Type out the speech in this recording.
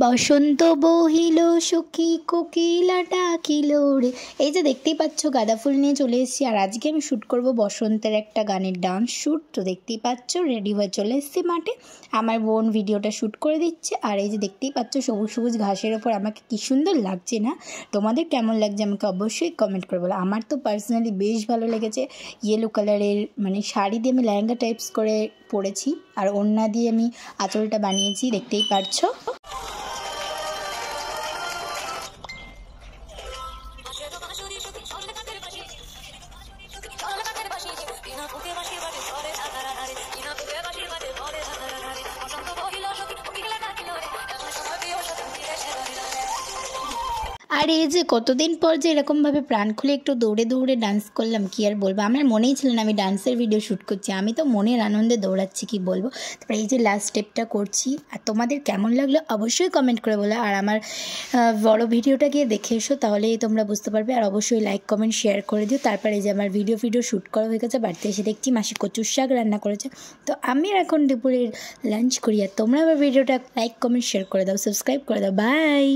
বসন্ত বহিল সখী কোকিলা ডাকিল রে। এই যে দেখতেই পাচ্ছ গাঁদা ফুল নিয়ে চলে এসেছি, আর আজকে আমি শ্যুট করব বসন্তের একটা গানের ডান্স শ্যুট। তো দেখতেই পাচ্ছ রেডি হয়ে চলে এসেছি মাঠে, আমার বোন ভিডিওটা শ্যুট করে দিচ্ছে। আর এই যে দেখতেই পাচ্ছ সবুজ সবুজ ঘাসের ওপর আমাকে কী সুন্দর লাগছে না? তোমাদের কেমন লাগছে আমাকে অবশ্যই কমেন্ট করে বলো। আমার তো পার্সোনালি বেশ ভালো লেগেছে। ইয়েলো কালারের মানে শাড়ি দিয়ে আমি লেহেঙ্গা টাইপস করে পরেছি, আর ওড়না দিয়ে আমি আঁচলটা বানিয়েছি, দেখতেই পারছো। আর এই যে কতদিন পর যে এরকমভাবে প্রাণ খুলে একটু দৌড়ে দৌড়ে ডান্স করলাম, কি আর বলবো। আমার মনেই ছিল না আমি ডান্সের ভিডিও শ্যুট করছি, আমি তো মনের আনন্দে দৌড়াচ্ছি, কি বলবো। তারপরে এই যে লাস্ট স্টেপটা করছি, আর তোমাদের কেমন লাগলো অবশ্যই কমেন্ট করে বলো। আর আমার বড় ভিডিওটা গিয়ে দেখে এসো, তাহলেই তোমরা বুঝতে পারবে। আর অবশ্যই লাইক কমেন্ট শেয়ার করে দিও। তারপরে এই যে আমার ভিডিও শ্যুট করা হয়ে গেছে, বাড়িতে এসে দেখছি মাসি কচুর শাক রান্না করেছে। তো আমি এখন দুপুরের লাঞ্চ করি, আর তোমরা আমার ভিডিওটা লাইক কমেন্ট শেয়ার করে দাও, সাবস্ক্রাইব করে দাও। বাই।